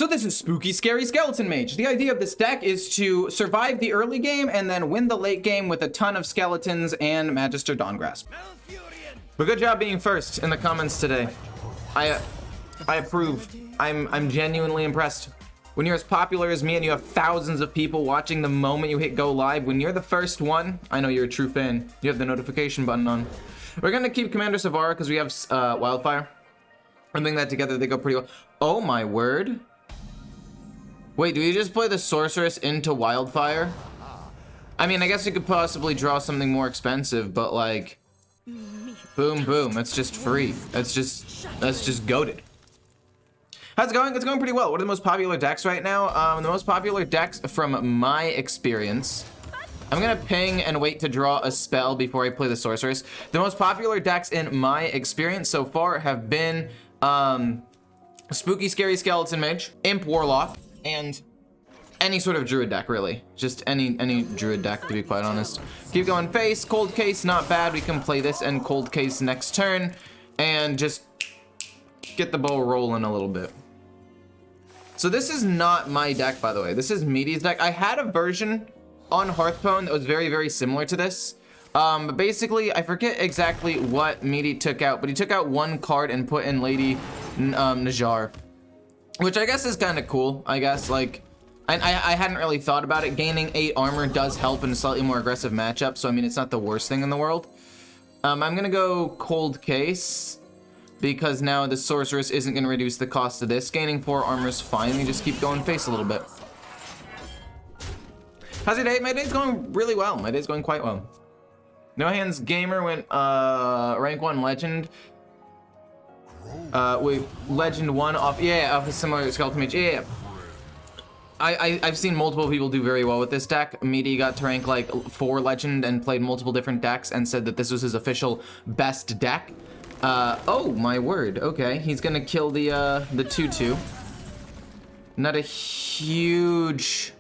So this is Spooky Scary Skeleton Mage. The idea of this deck is to survive the early game and then win the late game with a ton of skeletons and Magister Dawngrasp. But good job being first in the comments today. I approve. I'm genuinely impressed. When you're as popular as me and you have thousands of people watching the moment you hit go live, when you're the first one, I know you're a true fan. You have the notification button on. We're gonna keep Commander Savara because we have Wildfire. I'm putting that together, they go pretty well. Oh my word. Wait, do we just play the Sorceress into Wildfire? I mean, I guess we could possibly draw something more expensive, but like, boom, boom, it's just free. That's just goated. How's it going? It's going pretty well. What are the most popular decks right now? The most popular decks from my experience. I'm gonna ping and wait to draw a spell before I play the Sorceress. The most popular decks in my experience so far have been Spooky Scary Skeleton Mage, Imp Warlock, and any sort of Druid deck, really. Just any Druid deck, to be quite honest. Keep going face, Cold Case, not bad. We can play this and Cold Case next turn, and just get the ball rolling a little bit. So this is not my deck, by the way. This is Meati's deck. I had a version on Hearthstone that was very, very similar to this. But basically, I forget exactly what Meati took out, but he took out one card and put in Lady Najar. Which I guess is kind of cool, I guess. Like, I hadn't really thought about it. Gaining 8 armor does help in a slightly more aggressive matchup, so I mean, it's not the worst thing in the world. I'm gonna go Cold Case, because now the Sorceress isn't gonna reduce the cost of this. Gaining 4 armor is fine, we just keep going face a little bit. How's your day? My day's going really well. My day's going quite well. No Hands Gamer went rank 1 legend. Wait, legend 1 off, yeah, off a similar Skeleton Mage, yeah. I've seen multiple people do very well with this deck. Meati got to rank like 4 legend and played multiple different decks and said that this was his official best deck. Oh my word, okay. He's gonna kill the 2/2. Not a huge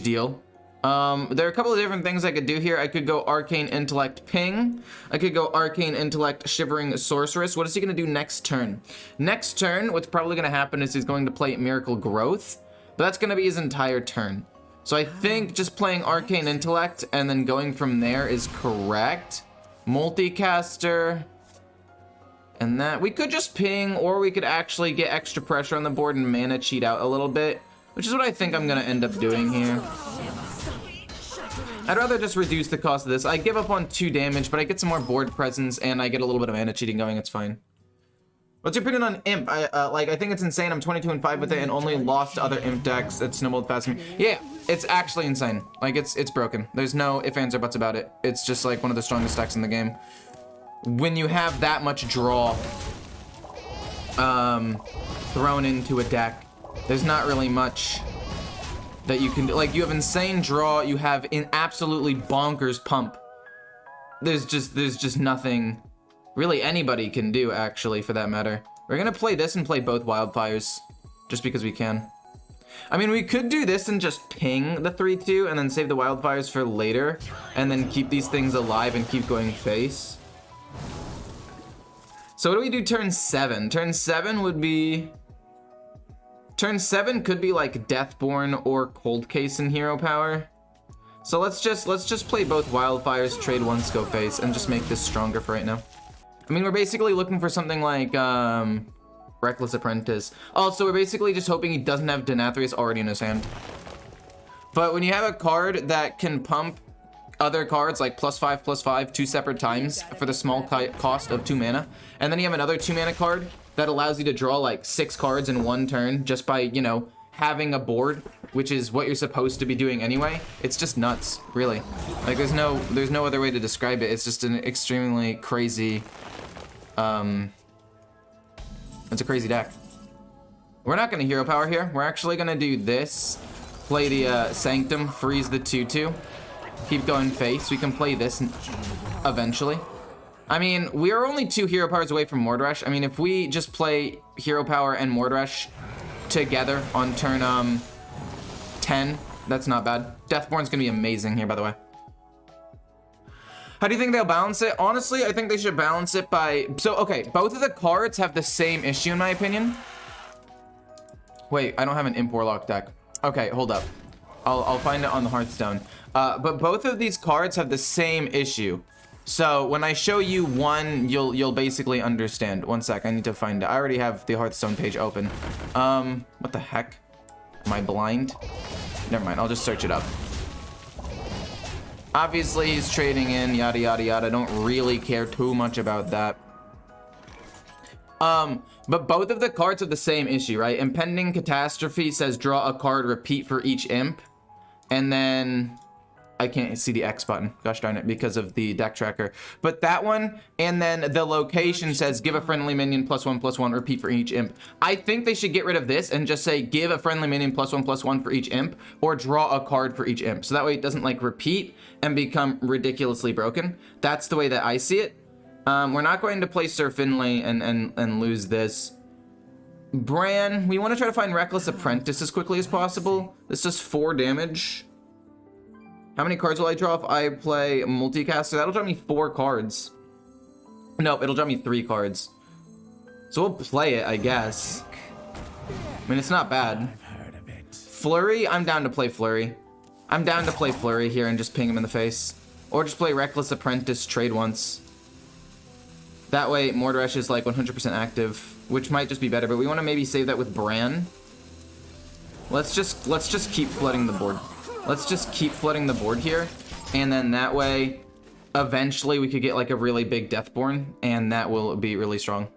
deal. There are a couple of different things I could do here. I could go Arcane Intellect Ping. I could go Arcane Intellect Shivering Sorceress. What is he gonna do next turn? Next turn, what's probably gonna happen is he's going to play Miracle Growth, but that's gonna be his entire turn. So I think just playing Arcane Intellect and then going from there is correct. Multicaster. And that, we could just ping, or we could actually get extra pressure on the board and mana cheat out a little bit, which is what I think I'm gonna end up doing here. I'd rather just reduce the cost of this. I give up on 2 damage, but I get some more board presence and I get a little bit of mana cheating going. It's fine. What's your opinion on Imp? I think it's insane. I'm 22-5 with it and only lost to other Imp decks that snowballed fast. Yeah, it's actually insane. Like, it's broken. There's no ifs, ands, or buts about it. It's just like one of the strongest decks in the game. When you have that much draw thrown into a deck, there's not really much that you can do. Like, you have insane draw, you have an absolutely bonkers pump. There's just nothing really anybody can do, actually, for that matter. We're gonna play this and play both Wildfires, just because we can. I mean, we could do this and just ping the 3/2 and then save the Wildfires for later, and then keep these things alive and keep going face. So what do we do turn 7? Turn 7 would be... Turn 7 could be like Deathborn or Cold Case in hero power. So let's just play both Wildfires, trade 1 scope face, and just make this stronger for right now. I mean, we're basically looking for something like Reckless Apprentice. Also, we're basically just hoping he doesn't have Denathrius already in his hand. But when you have a card that can pump other cards like +5/+5 2 separate times for the small cost of 2 mana, and then you have another 2 mana card that allows you to draw like 6 cards in 1 turn just by, you know, having a board, which is what you're supposed to be doing anyway. It's just nuts, really. Like, there's no other way to describe it. It's just an extremely crazy, it's a crazy deck. We're not gonna hero power here. We're actually gonna do this, play the Sanctum, freeze the 2/2, keep going face. We can play this eventually. I mean, we are only 2 hero powers away from Mordresh. I mean, if we just play hero power and Mordresh together on turn 10, that's not bad. Deathborn's gonna be amazing here, by the way. How do you think they'll balance it? Honestly, I think they should balance it by... So, okay, both of the cards have the same issue, in my opinion. Wait, I don't have an Imp Warlock deck. Okay, hold up. I'll find it on the Hearthstone. But both of these cards have the same issue. So when I show you one, you'll basically understand. One sec, I need to find it. I already have the Hearthstone page open. What the heck? Am I blind? Never mind, I'll just search it up. Obviously, he's trading in, yada, yada, yada. Don't really care too much about that. But both of the cards have the same issue, right? Impending Catastrophe says draw a card, repeat for each imp. And then I can't see the X button, gosh darn it, because of the deck tracker. But that one, and then the location says give a friendly minion +1/+1, repeat for each imp. I think they should get rid of this and just say give a friendly minion +1/+1 for each imp, or draw a card for each imp. So that way it doesn't like repeat and become ridiculously broken. That's the way that I see it. We're not going to play Sir Finlay and lose this. Bran, we want to try to find Reckless Apprentice as quickly as possible. This does 4 damage. How many cards will I draw if I play Multicaster? That'll draw me 4 cards. No, it'll draw me 3 cards. So we'll play it, I guess. I mean, it's not bad. Flurry, I'm down to play Flurry. I'm down to play Flurry here and just ping him in the face. Or just play Reckless Apprentice, trade once. That way, Morderesh is like 100% active, which might just be better, but we want to maybe save that with Bran. Let's just keep flooding the board. Let's just keep flooding the board here, and then that way, eventually we could get like a really big Deathborn, and that will be really strong.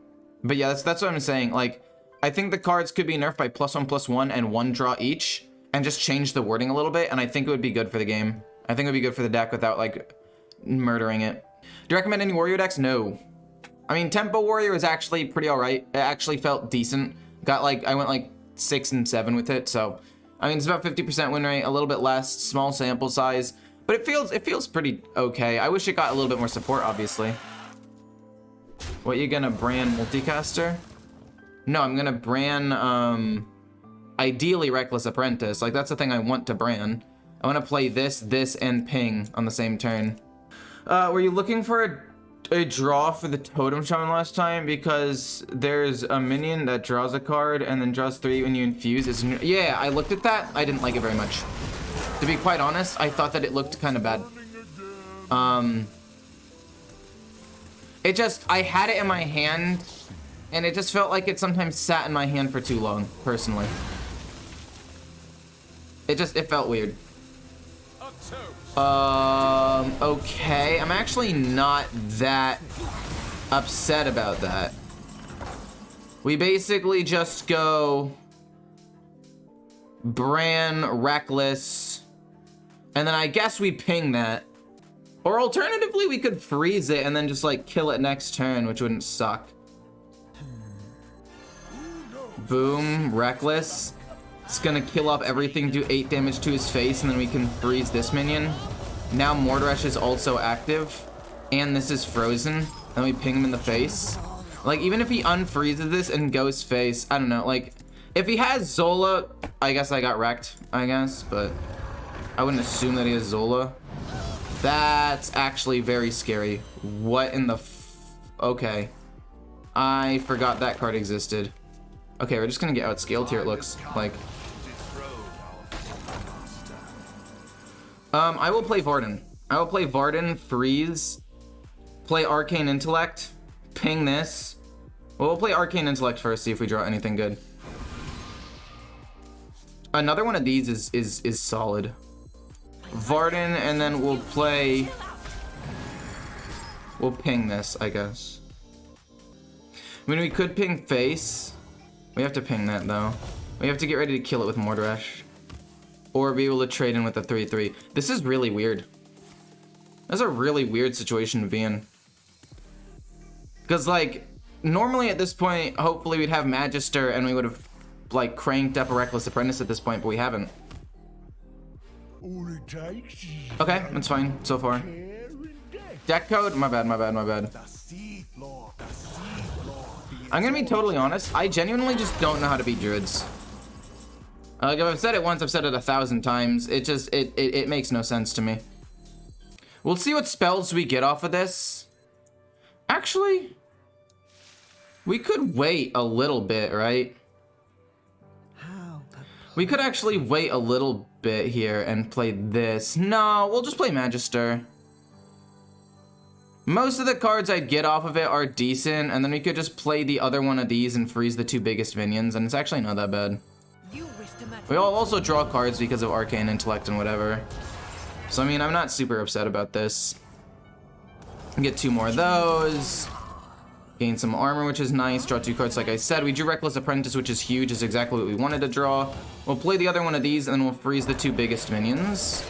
But yeah, that's what I'm saying. Like, I think the cards could be nerfed by +1/+1 and 1 draw each, and just change the wording a little bit, and I think it would be good for the game. I think it would be good for the deck without like murdering it. Do you recommend any warrior decks? No. I mean, Tempo Warrior is actually pretty alright. It actually felt decent. I went like 6 and 7 with it, so I mean, it's about 50% win rate, a little bit less, small sample size, but it feels pretty okay. I wish it got a little bit more support, obviously. What, you gonna Bran Multicaster? No, I'm gonna Bran, ideally Reckless Apprentice. Like, that's the thing I want to Bran. I want to play this, and Ping on the same turn. Were you looking for a draw for the Totem Shaman last time? Because there's a minion that draws a card and then draws 3 when you infuse. Yeah, I looked at that. I didn't like it very much. To be quite honest, I thought that it looked kind of bad. I had it in my hand, and it just felt like it sometimes sat in my hand for too long, personally. It felt weird. Okay, I'm actually not that upset about that. We basically just go Bran, Reckless, and then I guess we ping that. Or alternatively, we could freeze it and then just like kill it next turn, which wouldn't suck. Boom, Reckless. It's gonna kill off everything, do 8 damage to his face, and then we can freeze this minion. Now Morderesh is also active, and this is frozen. Then we ping him in the face. Like, even if he unfreezes this and goes face, I don't know, like, if he has Zola, I guess I got wrecked, I guess, but I wouldn't assume that he has Zola. That's actually very scary. What in the okay. I forgot that card existed. Okay, we're just gonna get outscaled here, it looks like. I will play Varden. I will play Varden, freeze, play Arcane Intellect, ping this. Well, we'll play Arcane Intellect first, see if we draw anything good. Another one of these is solid. Varden, and then we'll ping this, I guess. I mean, we could ping face. We have to ping that, though. We have to get ready to kill it with Morderesh. Or be able to trade in with a 3/3. This is really weird. That's a really weird situation to be in. Because, like, normally at this point, hopefully we'd have Magister and we would have, like, cranked up a Reckless Apprentice at this point, but we haven't. Okay, that's fine so far. Deck code? My bad. I'm gonna be totally honest, I genuinely just don't know how to beat Druids. Like, if I've said it once, I've said it 1,000 times. It makes no sense to me. We'll see what spells we get off of this. Actually, we could wait a little bit, right? We could actually wait a little bit here and play this. No, we'll just play Magister. Most of the cards I'd get off of it are decent, and then we could just play the other one of these and freeze the 2 biggest minions, and it's actually not that bad. We'll also draw cards because of Arcane Intellect and whatever. So, I mean, I'm not super upset about this. Get 2 more of those. Gain some armor, which is nice. Draw 2 cards, like I said. We drew Reckless Apprentice, which is huge. Is exactly what we wanted to draw. We'll play the other one of these, and then we'll freeze the 2 biggest minions.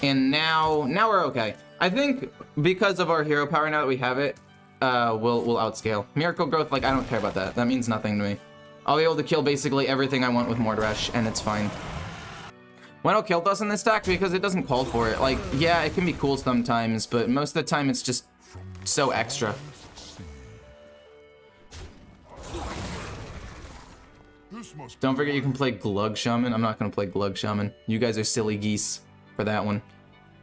And now we're okay. I think because of our hero power, now that we have it, we'll outscale. Miracle Growth, like, I don't care about that. That means nothing to me. I'll be able to kill basically everything I want with Mordrash, and it's fine. Why don't kill us in this deck? Because it doesn't call for it. Like, yeah, it can be cool sometimes, but most of the time it's just so extra. Don't forget you can play Glug Shaman. I'm not going to play Glug Shaman. You guys are silly geese for that one.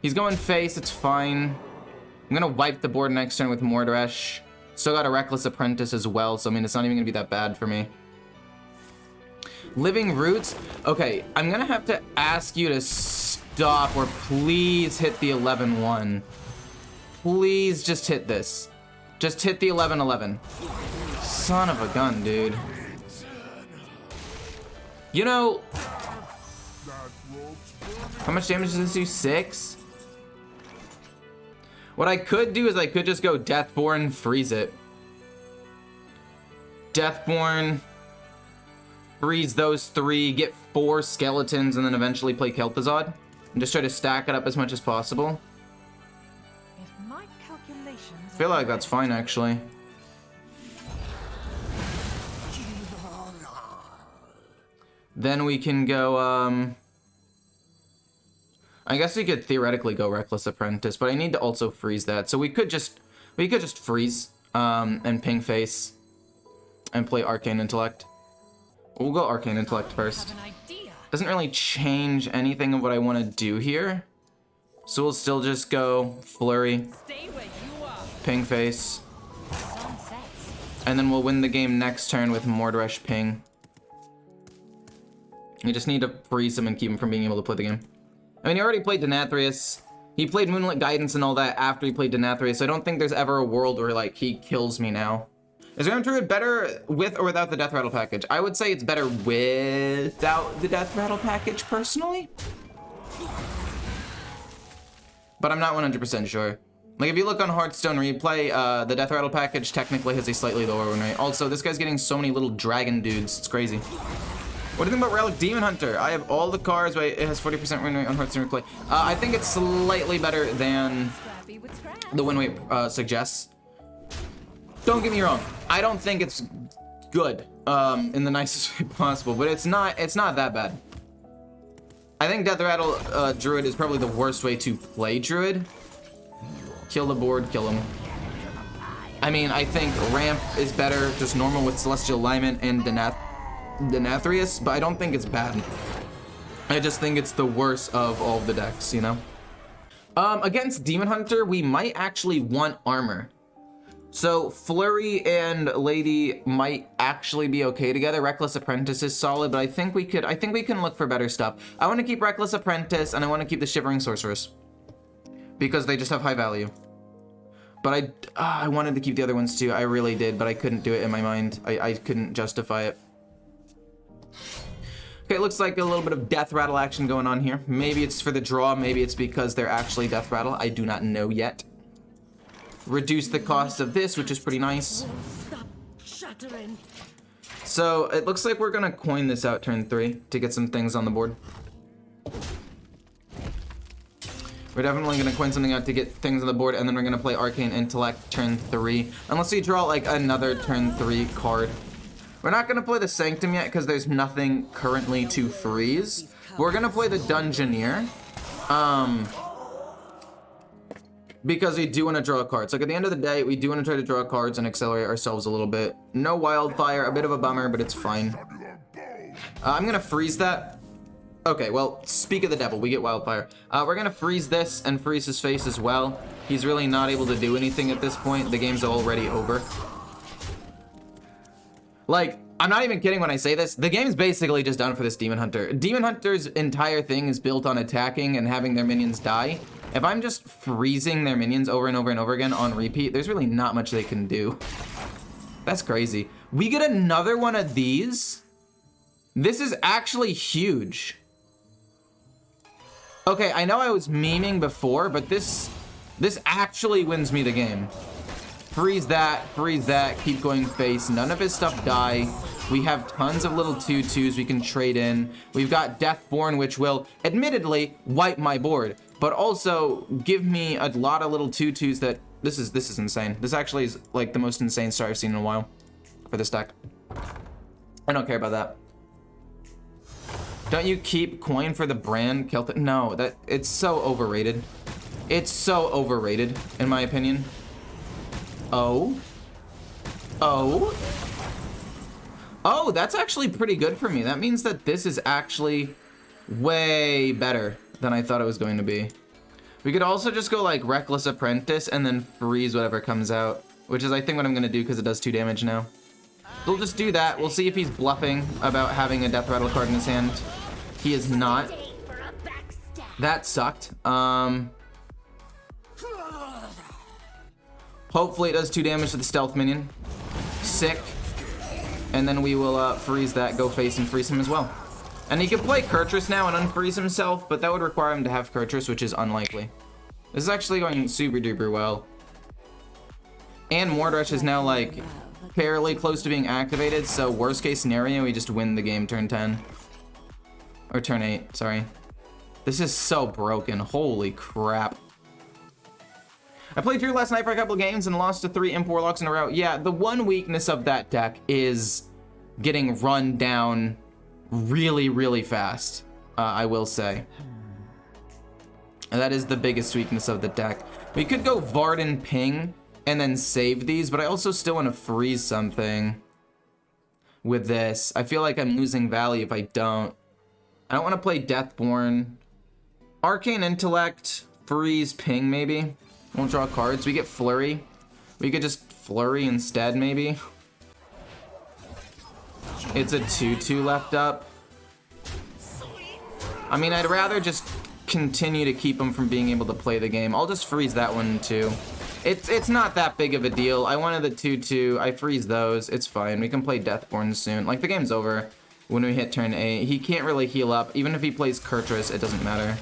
He's going face, it's fine. I'm going to wipe the board next turn with Mordrash. Still got a Reckless Apprentice as well, so I mean, it's not even going to be that bad for me. Living Roots? Okay, I'm gonna have to ask you to stop or please hit the 11-1. Please just hit this. Just hit the 11-11. Son of a gun, dude. You know... How much damage does this do? 6? What I could do is I could just go Deathborn, freeze it. Deathborn... freeze those 3, get 4 skeletons, and then eventually play Kel'Thuzad. And just try to stack it up as much as possible. If my calculations I feel like that's fine, actually. Then we can go, I guess we could theoretically go Reckless Apprentice, but I need to also freeze that. So we could just freeze, and ping face, and play Arcane Intellect. We'll go Arcane Intellect first. Doesn't really change anything of what I want to do here. So we'll still just go Flurry, Ping Face, and then we'll win the game next turn with Mordrash Ping. We just need to freeze him and keep him from being able to play the game. I mean, he already played Denathrius. He played Moonlit Guidance and all that after he played Denathrius, so I don't think there's ever a world where, like, he kills me now. Is Ram Druid better with or without the Death Rattle package? I would say it's better without the Death Rattle package, personally. But I'm not 100% sure. Like, if you look on Hearthstone Replay, the Death Rattle package technically has a slightly lower win rate. Also, this guy's getting so many little dragon dudes. It's crazy. What do you think about Relic Demon Hunter? I have all the cards, but it has 40% win rate on Hearthstone Replay. I think it's slightly better than the win rate suggests. Don't get me wrong. I don't think it's good in the nicest way possible, but it's not that bad. I think Death Rattle Druid is probably the worst way to play Druid. Kill the board, kill him. I mean, I think Ramp is better, just normal with Celestial Alignment and Denathrius, but I don't think it's bad. I just think it's the worst of all of the decks, you know? Against Demon Hunter, we might actually want armor. So Flurry and Lady might actually be okay together. Reckless Apprentice is solid, but I think we can look for better stuff. I want to keep Reckless Apprentice and I want to keep the Shivering Sorceress because they just have high value. But I wanted to keep the other ones too. I really did, but I couldn't do it in my mind. I couldn't justify it. Okay, it looks like a little bit of Death Rattle action going on here. Maybe it's for the draw, maybe it's because they're actually Death Rattle. I do not know yet. Reduce the cost of this, which is pretty nice. So it looks like we're gonna coin this out turn 3 to get some things on the board. We're definitely gonna coin something out to get things on the board, and then we're gonna play Arcane Intellect turn 3. Unless we draw like another turn 3 card. We're not gonna play the Sanctum yet because there's nothing currently to freeze. We're gonna play the Dungeoneer. Because we do want to draw cards. Like at the end of the day, we do want to try to draw cards and accelerate ourselves a little bit. No Wildfire, a bit of a bummer, but it's fine. I'm gonna freeze that. Okay, well, speak of the devil, we get Wildfire. We're gonna freeze this and freeze his face as well. He's really not able to do anything at this point. The game's already over. Like, I'm not even kidding when I say this. The game's basically just done for this Demon Hunter. Demon Hunter's entire thing is built on attacking and having their minions die. If I'm just freezing their minions over and over and over again on repeat, there's really not much they can do. That's crazy. We get another one of these. This is actually huge. Okay, I know I was memeing before, but this actually wins me the game. Freeze that, keep going face. None of his stuff die. We have tons of little 2/2s we can trade in. We've got Deathborn, which will admittedly wipe my board, but also give me a lot of little 2/2s that this is insane. This actually is like the most insane start I've seen in a while for this deck. I don't care about that. Don't you keep coin for the brand Celtic? No, it's so overrated. It's so overrated, in my opinion. Oh, that's actually pretty good for me. That means that this is actually way better than I thought it was going to be. We could also just go like Reckless Apprentice and then freeze whatever comes out, which is I think what I'm gonna do because it does 2 damage now. We'll just do that. We'll see if he's bluffing about having a Death Rattle card in his hand. He is not. That sucked. Hopefully it does 2 damage to the stealth minion. Sick. And then we will freeze that, go face and freeze him as well. And he could play Kurtrus now and unfreeze himself, but that would require him to have Kurtrus, which is unlikely. This is actually going super duper well. And Mordresh is now like fairly close to being activated, so worst case scenario, we just win the game turn 10. Or turn 8, sorry. This is so broken, holy crap. I played Druid last night for a couple of games and lost to 3 Imp Warlocks in a row. Yeah, the one weakness of that deck is getting run down really, really fast, I will say. And that is the biggest weakness of the deck. We could go Varden Ping and then save these, but I also still want to freeze something with this. I feel like I'm losing value if I don't. I don't want to play Deathborn. Arcane Intellect, freeze, ping maybe. Won't draw cards. We get Flurry. We could just Flurry instead maybe. It's a 2/2 left up. I mean, I'd rather just continue to keep him from being able to play the game. I'll just freeze that one too. It's not that big of a deal. I wanted the 2/2. I freeze those. It's fine. We can play Deathborn soon. Like, the game's over when we hit turn 8. He can't really heal up. Even if he plays Kurtrus, it doesn't matter.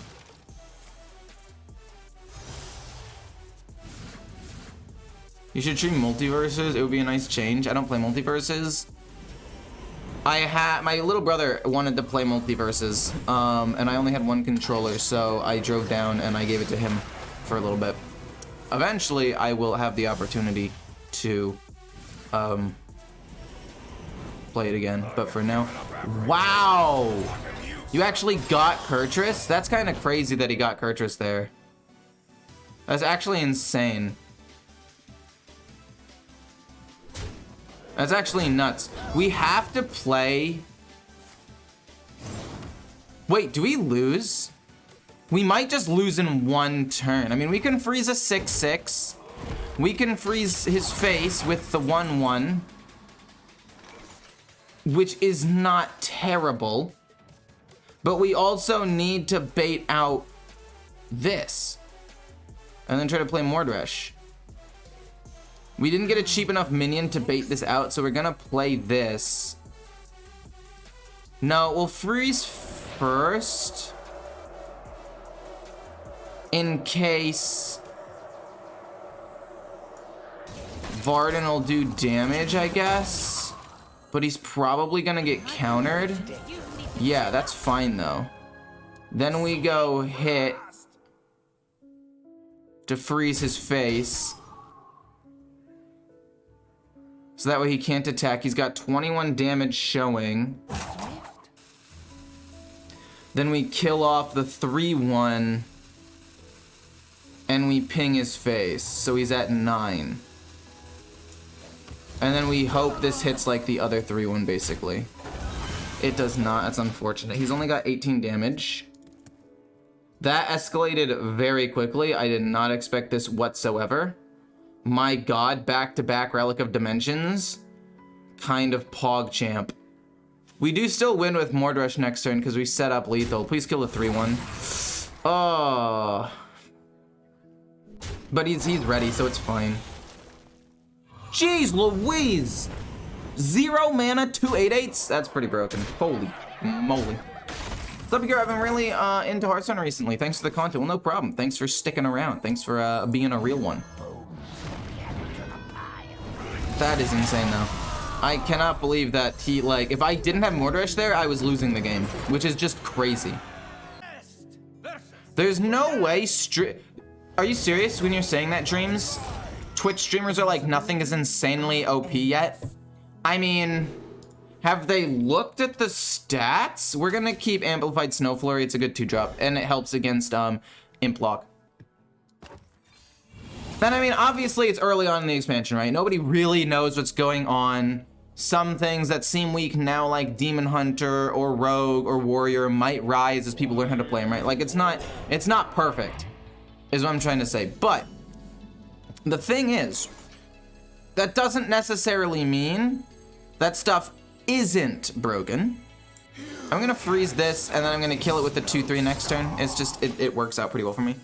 You should stream multiverses. It would be a nice change. I don't play multiverses. My little brother wanted to play multiverses, and I only had one controller, so I drove down and I gave it to him for a little bit. Eventually, I will have the opportunity to play it again, but for now, wow! You actually got Kurtrus? That's kind of crazy that he got Kurtrus there. That's actually insane. That's actually nuts. We have to play... Wait, do we lose? We might just lose in one turn. I mean, we can freeze a 6/6. We can freeze his face with the 1/1. Which is not terrible. But we also need to bait out this. And then try to play Mordresh. We didn't get a cheap enough minion to bait this out, so we're gonna play this. No, we'll freeze first. In case Varden will do damage, I guess. But he's probably gonna get countered. Yeah, that's fine though. Then we go hit to freeze his face. So that way he can't attack. He's got 21 damage showing. Then we kill off the 3/1. And we ping his face. So he's at 9. And then we hope this hits like the other 3/1 basically. It does not. That's unfortunate. He's only got 18 damage. That escalated very quickly. I did not expect this whatsoever. My god, back-to-back Relic of Dimensions. kind of PogChamp. We do still win with Mordresh next turn because we set up lethal. Please kill the 3-1. Oh. But he's ready, so it's fine. Jeez Louise! 0 mana, 2 8/8s? That's pretty broken. Holy moly. What's up, I've been really into Hearthstone recently. Thanks for the content. Well, no problem. Thanks for sticking around. Thanks for being a real one. That is insane, though. I cannot believe that he, like, if I didn't have Mordresh there, I was losing the game, which is just crazy. There's no way Are you serious when you're saying that, Dreams? Twitch streamers are like, nothing is insanely OP yet? I mean, have they looked at the stats? We're gonna keep Amplified Snow Flurry. It's a good 2-drop, and it helps against Imp Lock. Then, I mean, obviously it's early on in the expansion, right? Nobody really knows what's going on. Some things that seem weak now, like Demon Hunter or Rogue or Warrior, might rise as people learn how to play them, right? Like, it's not perfect, is what I'm trying to say. But the thing is, that doesn't necessarily mean that stuff isn't broken. I'm gonna freeze this, and then I'm gonna kill it with the 2-3 next turn. It's just, it works out pretty well for me.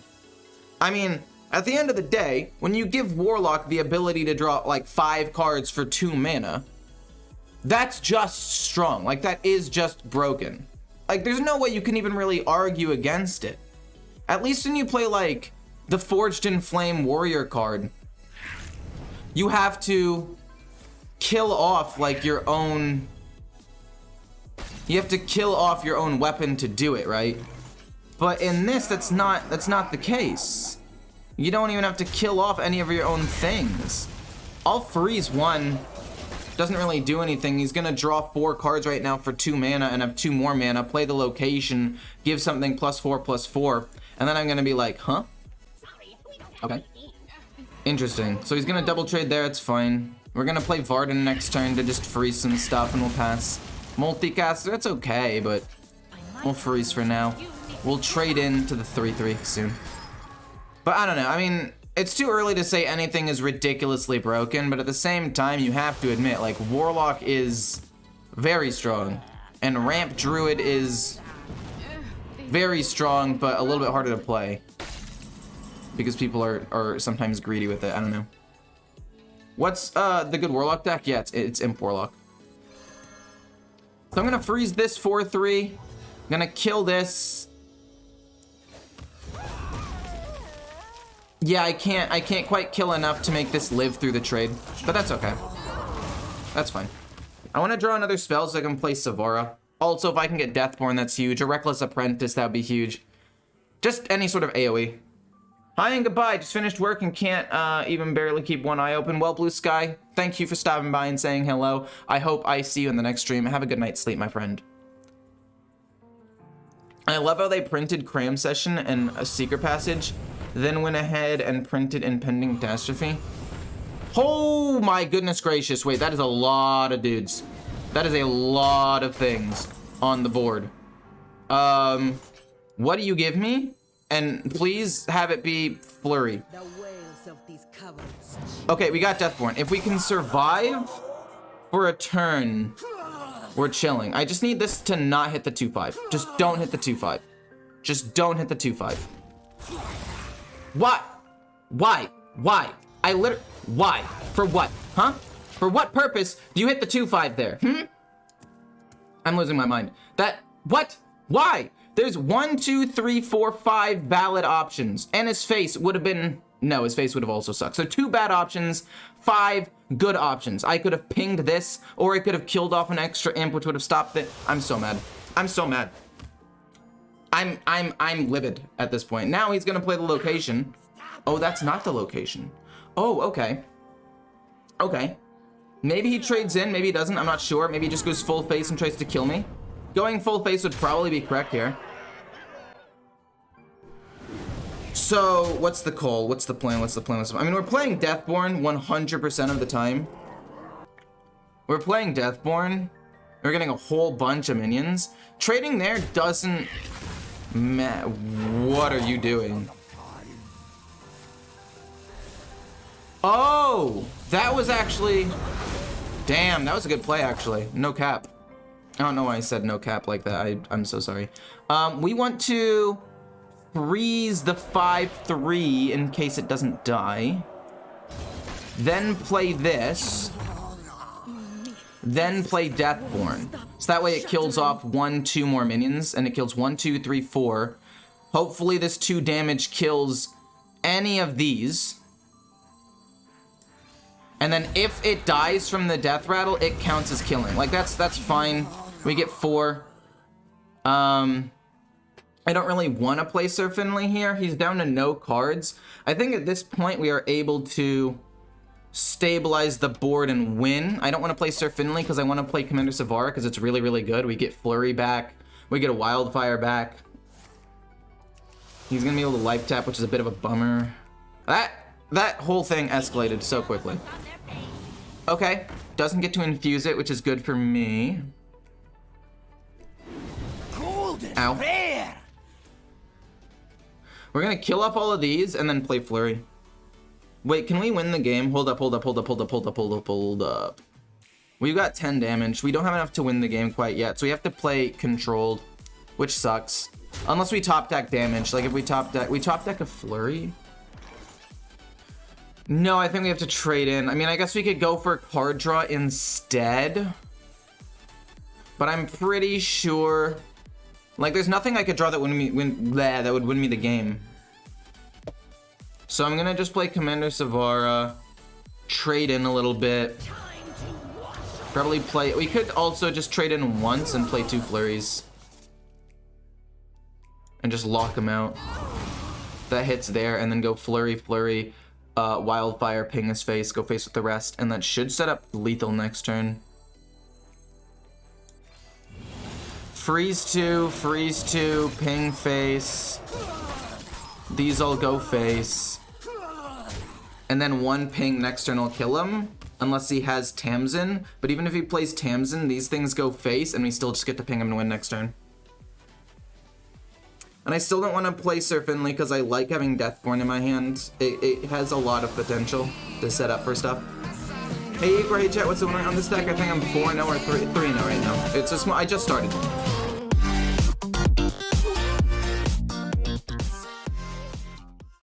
I mean, at the end of the day, when you give Warlock the ability to draw like 5 cards for 2 mana, that's just strong. Like, that is just broken. Like, there's no way you can even really argue against it. At least when you play like the Forged in Flame Warrior card, you have to kill off like your own, you have to kill off your own weapon to do it, right? But in this, that's not the case. You don't even have to kill off any of your own things. I'll freeze 1. Doesn't really do anything. He's gonna draw 4 cards right now for 2 mana and have 2 more mana, play the location, give something +4/+4, and then I'm gonna be like, huh? Okay. Interesting. So he's gonna double trade there, it's fine. We're gonna play Varden next turn to just freeze some stuff and we'll pass. Multicaster, it's okay, but we'll freeze for now. We'll trade into the 3-3 soon. But I don't know, I mean, it's too early to say anything is ridiculously broken, but at the same time, you have to admit, like, Warlock is very strong, and Ramp Druid is very strong, but a little bit harder to play. Because people are sometimes greedy with it, I don't know. What's the good Warlock deck? Yeah, it's Imp Warlock. So I'm gonna freeze this 4-3, gonna kill this. Yeah, I can't quite kill enough to make this live through the trade, but that's okay. That's fine. I want to draw another spell so I can play Savara. Also, if I can get Deathborn, that's huge. A Reckless Apprentice, that would be huge. Just any sort of AoE. Hi and goodbye. Just finished work and can't even barely keep one eye open. Well, Blue Sky, thank you for stopping by and saying hello. I hope I see you in the next stream. Have a good night's sleep, my friend. I love how they printed Cram Session and a Secret Passage, then went ahead and printed Impending Catastrophe. Oh my goodness gracious. Wait, that is a lot of dudes. That is a lot of things on the board. What do you give me? And please have it be Flurry. Okay, we got Deathborn. If we can survive for a turn, we're chilling. I just need this to not hit the 2-5. Just don't hit the 2-5. Just don't hit the 2-5. What? Why? Why? Why? For what? Huh? For what purpose do you hit the 2-5 there? I'm losing my mind. What? Why? There's 1, 2, 3, 4, 5 valid options. And his face would have been, no, his face would have also sucked. So 2 bad options, 5 good options. I could have pinged this, or I could have killed off an extra imp, which would have stopped it. I'm so mad. I'm so mad. I'm livid at this point. Now he's gonna play the location. Oh, that's not the location. Oh, okay. Okay. Maybe he trades in, maybe he doesn't, I'm not sure. Maybe he just goes full face and tries to kill me. Going full face would probably be correct here. So, what's the call? What's the plan? I mean, we're playing Deathborn 100% of the time. We're playing Deathborn. We're getting a whole bunch of minions. Trading there doesn't matter. What are you doing? Oh, that was actually Damn, that was a good play, actually. No cap. I don't know why I said no cap like that. I'm so sorry. We want to freeze the 5/3 in case it doesn't die. Then play this. Then play Deathborn. So that way it kills off 1, 2 more minions, and it kills 1, 2, 3, 4. Hopefully this 2 damage kills any of these. And then if it dies from the death rattle, it counts as killing. Like that's fine. We get 4. I don't really want to play Sir Finley here. He's down to no cards. I think at this point we are able to stabilize the board and win. I don't want to play Sir Finley because I want to play Commander Savara because it's really, really good. We get Flurry back. We get a Wildfire back. He's going to be able to life tap, which is a bit of a bummer. That whole thing escalated so quickly. Okay. Doesn't get to infuse it, which is good for me. Ow. We're going to kill off all of these and then play Flurry. Wait, can we win the game? Hold up. We've got 10 damage. We don't have enough to win the game quite yet, so we have to play controlled, which sucks. Unless we top deck damage. Like if we top deck a Flurry. No, I think we have to trade in. I mean, I guess we could go for card draw instead. But I'm pretty sure, like, there's nothing I could draw that would win me the game. So I'm gonna just play Commander Savara, trade in a little bit. Probably play. We could also just trade in once and play 2 Flurries. And just lock them out. That hits there, and then go Flurry, Wildfire, ping his face, go face with the rest, and that should set up lethal next turn. Freeze 2, ping face. These all go face. And then 1 ping next turn will kill him, unless he has Tamsin. But even if he plays Tamsin, these things go face, and we still just get to ping him and win next turn. And I still don't want to play Sir Finley because I like having Deathborn in my hand. It has a lot of potential to set up for stuff. Hey Ecore, hey chat, what's going on this deck? I think I'm 4-0 or 3-0 right now. It's a small, I just started.